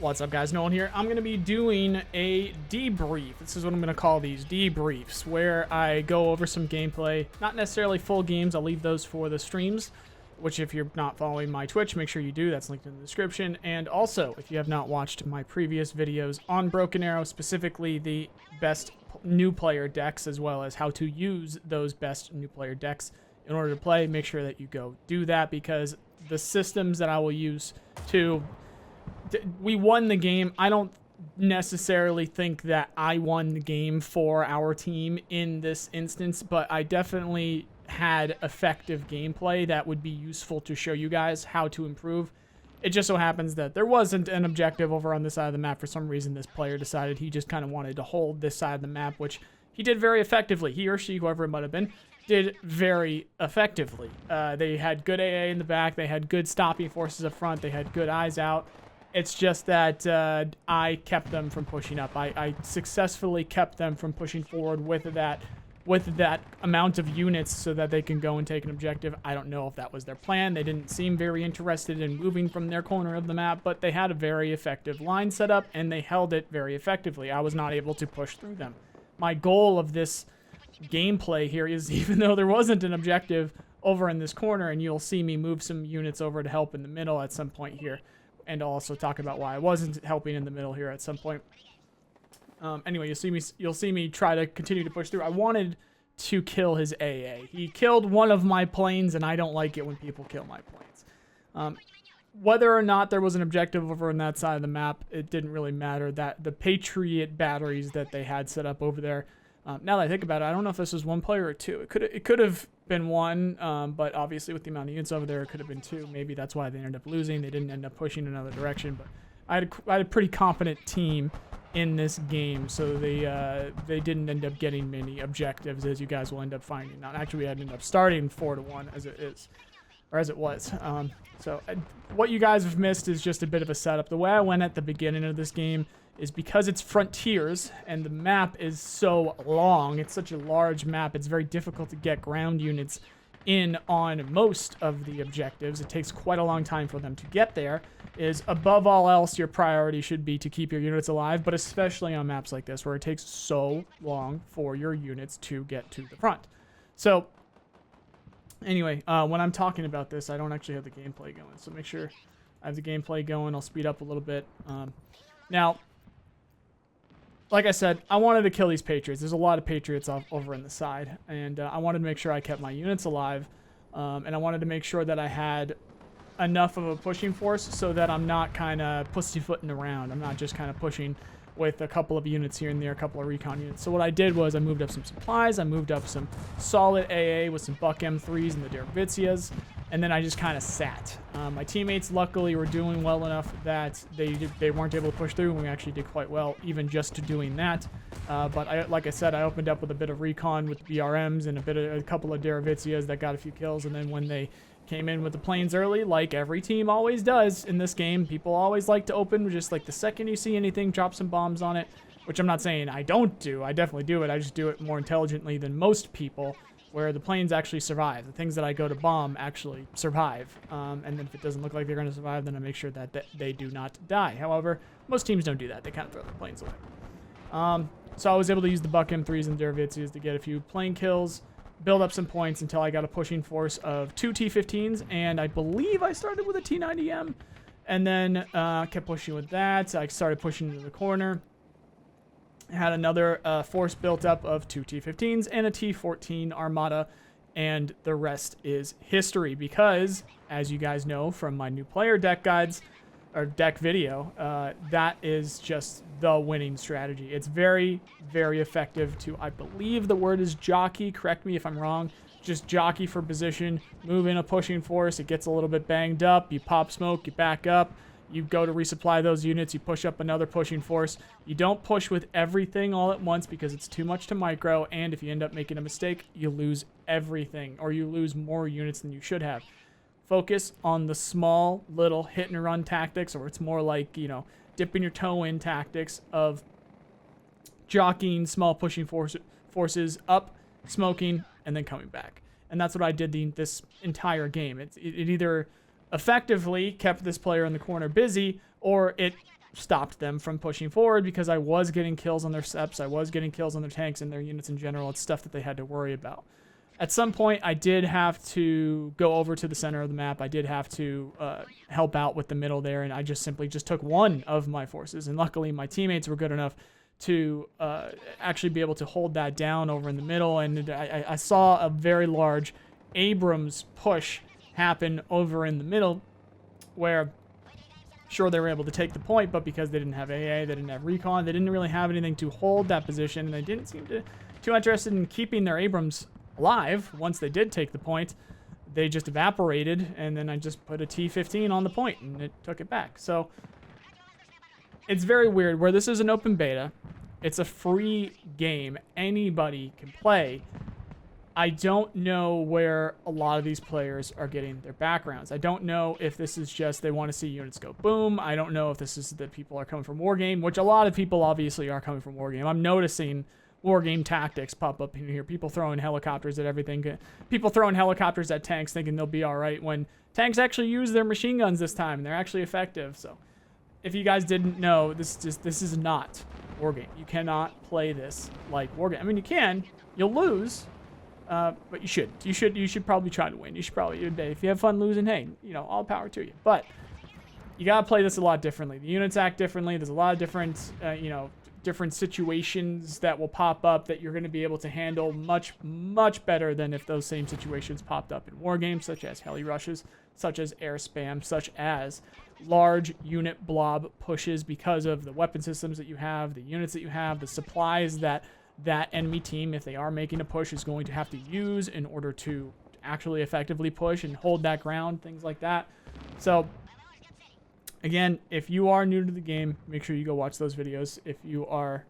What's up, guys? Nolan here. I'm going to be doing a debrief. This is what I'm going to call these debriefs, where I go over some gameplay. Not necessarily full games. I'll leave those for the streams, which if you're not following my Twitch, make sure you do. That's linked in the description. And also, if you have not watched my previous videos on Broken Arrow, specifically the best new player decks, as well as how to use those best new player decks in order to play, make sure that you go do that, because the systems that I will use to... We won the game. I don't necessarily think that I won the game for our team in this instance, but I definitely had effective gameplay that would be useful to show you guys how to improve. It just so happens that there wasn't an objective over on this side of the map. For some reason, this player decided he just kind of wanted to hold this side of the map, which he did very effectively. He or she, whoever it might have been, did very effectively. They had good AA in the back. They had good stopping forces up front. They had good eyes out. It's just that I kept them from pushing up. I successfully kept them from pushing forward with that amount of units so that they can go and take an objective. I don't know if that was their plan. They didn't seem very interested in moving from their corner of the map, but they had a very effective line set up, and they held it very effectively. I was not able to push through them. My goal of this gameplay here is, even though there wasn't an objective over in this corner, and you'll see me move some units over to help in the middle at some point here, and I'll also talk about why I wasn't helping in the middle here at some point. Anyway, you'll see me try to continue to push through. I wanted to kill his AA. He killed one of my planes, and I don't like it when people kill my planes. Whether or not there was an objective over on that side of the map, it didn't really matter. That the Patriot batteries that they had set up over there. Now that I think about it, I don't know if this was one player or two. It could have been one, but obviously with the amount of units over there, it could have been two. Maybe that's why they ended up losing. They didn't end up pushing another direction. But I had a pretty competent team in this game, so they didn't end up getting many objectives, as you guys will end up finding. Now, actually, we had ended up starting 4-1 as it is, or as it was. What you guys have missed is just a bit of a setup. The way I went at the beginning of this game is because it's Frontiers and the map is so long, it's such a large map, it's very difficult to get ground units in on most of the objectives. It takes quite a long time for them to get there. Is above all else, your priority should be to keep your units alive, but especially on maps like this where it takes so long for your units to get to the front. So anyway, when I'm talking about this, I don't actually have the gameplay going, so make sure I have the gameplay going. I'll speed up a little bit. Now, like I said, I wanted to kill these Patriots. There's a lot of Patriots over in the side, and I wanted to make sure I kept my units alive, and I wanted to make sure that I had enough of a pushing force so that I'm not kind of pussyfooting around. I'm not just kind of pushing with a couple of units here and there, a couple of recon units. So what I did was I moved up some supplies, I moved up some solid AA with some Buck M3s and the Dervitsias, and then I just kind of sat. My teammates luckily were doing well enough that they weren't able to push through, and we actually did quite well even just to doing that. But like I said, I opened up with a bit of recon with BRMs and a couple of Dervitsias that got a few kills, and then when they came in with the planes early, like every team always does in this game, people always like to open just like the second you see anything, drop some bombs on it, which I'm not saying I don't do. I definitely do it. I just do it more intelligently than most people, where the planes actually survive. The things that I go to bomb actually survive. And then if it doesn't look like they're going to survive, then I make sure that they do not die. However, most teams don't do that. They kind of throw their planes away. So I was able to use the Buck M3s and Dervitsias to get a few plane kills, build up some points until I got a pushing force of 2 T-15s, and I believe I started with a T-90M, and then kept pushing with that. I started pushing into the corner. Had another force built up of 2 T-15s and a T-14 Armada, and the rest is history, because, as you guys know from my new player deck guides, or deck video, that is just the winning strategy. It's very, very effective to, I believe the word is jockey, correct me if I'm wrong, just jockey for position, move in a pushing force, it gets a little bit banged up, you pop smoke, you back up, you go to resupply those units, you push up another pushing force. You don't push with everything all at once because it's too much to micro, and if you end up making a mistake, you lose everything, or you lose more units than you should have. Focus on the small little hit and run tactics, or it's more like, you know, dipping your toe in tactics of jockeying small pushing forces up, smoking, and then coming back. And that's what I did this entire game. It either effectively kept this player in the corner busy, or it stopped them from pushing forward because I was getting kills on their seps, I was getting kills on their tanks and their units in general. It's stuff that they had to worry about. At some point, I did have to go over to the center of the map. I did have to help out with the middle there, and I just simply took one of my forces, and luckily my teammates were good enough to actually be able to hold that down over in the middle, and I saw a very large Abrams push happen over in the middle where, sure, they were able to take the point, but because they didn't have AA, they didn't have recon, they didn't really have anything to hold that position, and they didn't seem too interested in keeping their Abrams alive. Once they did take the point, they just evaporated, and then I just put a T-15 on the point, and it took it back. So it's very weird. Where this is an open beta, it's a free game. Anybody can play. I don't know where a lot of these players are getting their backgrounds. I don't know if this is just they want to see units go boom. I don't know if this is that people are coming from Wargame, which a lot of people obviously are coming from Wargame. I'm noticing Wargame tactics pop up in here. People throwing helicopters at everything. People throwing helicopters at tanks thinking they'll be all right when tanks actually use their machine guns this time and they're actually effective. So if you guys didn't know, this is not Wargame. You cannot play this like Wargame. I mean, you can. You'll lose. But you shouldn't. You should probably try to win. You should probably, if you have fun losing, hey, all power to you. But you gotta play this a lot differently. The units act differently. There's a lot of different, different situations that will pop up that you're going to be able to handle much, much better than if those same situations popped up in war games, such as heli rushes, such as air spam, such as large unit blob pushes because of the weapon systems that you have, the units that you have, the supplies that enemy team, if they are making a push, is going to have to use in order to actually effectively push and hold that ground, things like that. So again, if you are new to the game, make sure you go watch those videos. If you are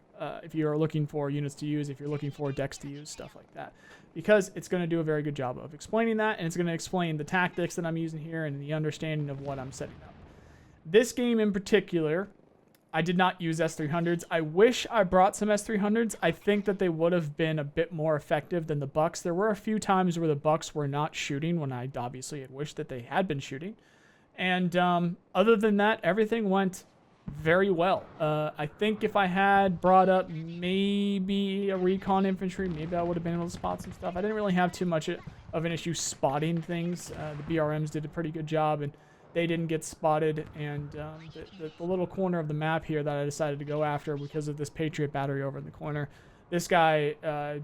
looking for units to use, if you're looking for decks to use, stuff like that, because it's going to do a very good job of explaining that, and it's going to explain the tactics that I'm using here and the understanding of what I'm setting up. This game in particular, I did not use S300s. I wish I brought some S300s. I think that they would have been a bit more effective than the Bucks. There were a few times where the Bucks were not shooting when I obviously had wished that they had been shooting. And other than that, everything went very well. I think if I had brought up maybe a recon infantry, maybe I would have been able to spot some stuff. I didn't really have too much of an issue spotting things. The BRMs did a pretty good job, and they didn't get spotted. And the little corner of the map here that I decided to go after because of this Patriot battery over in the corner, this guy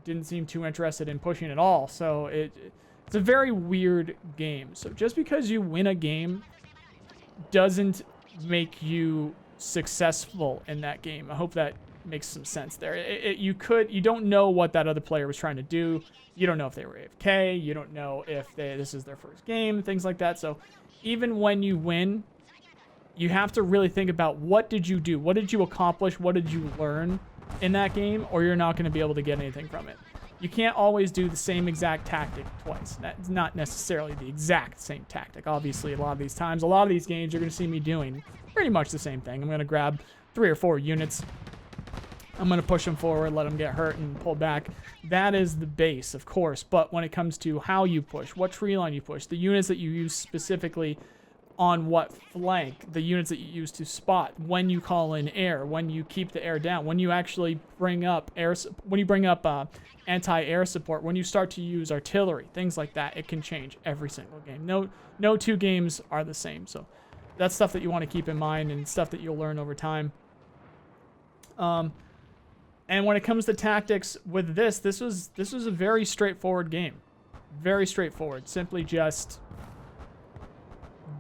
didn't seem too interested in pushing at all. So it's a very weird game. So just because you win a game doesn't make you successful in that game. I hope that makes some sense there. You don't know what that other player was trying to do. You don't know if they were AFK. You don't know if this is their first game, things like that. So even when you win, you have to really think about what did you do? What did you accomplish? What did you learn in that game? Or you're not going to be able to get anything from it. You can't always do the same exact tactic twice. That's not necessarily the exact same tactic. Obviously, a lot of these times, a lot of these games, you're going to see me doing pretty much the same thing. I'm going to grab 3 or 4 units. I'm going to push them forward, let them get hurt, and pull back. That is the base, of course. But when it comes to how you push, what tree line you push, the units that you use specifically on what flank, the units that you use to spot, when you call in air, when you keep the air down, when you actually bring up anti-air support, when you start to use artillery, things like that, it can change every single game. No 2 games are the same. So that's stuff that you want to keep in mind and stuff that you'll learn over time. And when it comes to tactics with this was a very straightforward game. Very straightforward. Simply just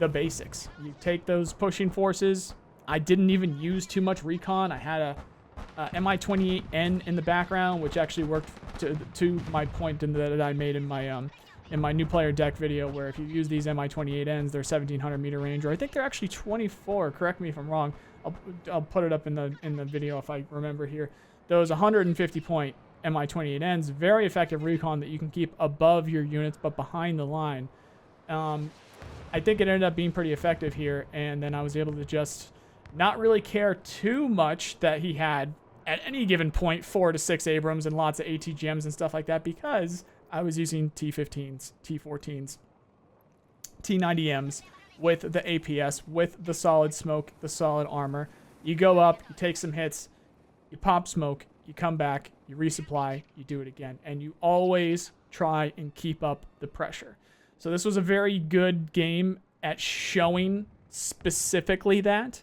the basics. You take those pushing forces. I didn't even use too much recon. I had a Mi-28N in the background, which actually worked to my point that I made in my new player deck video, where if you use these Mi-28Ns, they're 1700 meter range, or I think they're actually 24. Correct me if I'm wrong. I'll put it up in the video if I remember here. Those 150 point Mi-28Ns, very effective recon that you can keep above your units but behind the line. I think it ended up being pretty effective here, and then I was able to just not really care too much that he had at any given point 4 to 6 Abrams and lots of ATGMs and stuff like that, because I was using T15s, T14s, T90Ms with the APS, with the solid smoke, the solid armor, You go up, you take some hits, you pop smoke, you come back, you resupply, you do it again. And you always try and keep up the pressure. So this was a very good game at showing specifically that.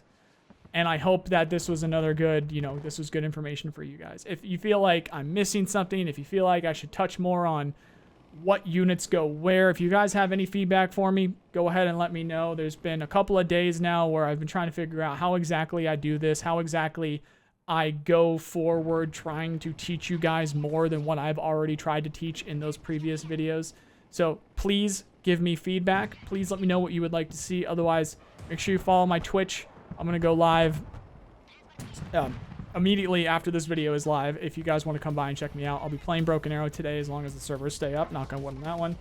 And I hope that this was another good, this was good information for you guys. If you feel like I'm missing something, if you feel like I should touch more on what units go where, if you guys have any feedback for me, go ahead and let me know. There's been a couple of days now where I've been trying to figure out how exactly I do this, how exactly I go forward trying to teach you guys more than what I've already tried to teach in those previous videos. So please give me feedback. Please let me know what you would like to see. Otherwise, make sure you follow my Twitch. I'm going to go live immediately after this video is live. If you guys want to come by and check me out, I'll be playing Broken Arrow today as long as the servers stay up. Knock on wood on that one.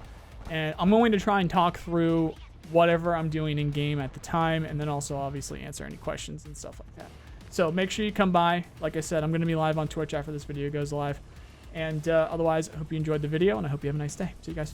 And I'm going to try and talk through whatever I'm doing in game at the time, and then also obviously answer any questions and stuff like that. So make sure you come by. Like I said, I'm going to be live on Twitch after this video goes live. And otherwise, I hope you enjoyed the video, and I hope you have a nice day. See you guys.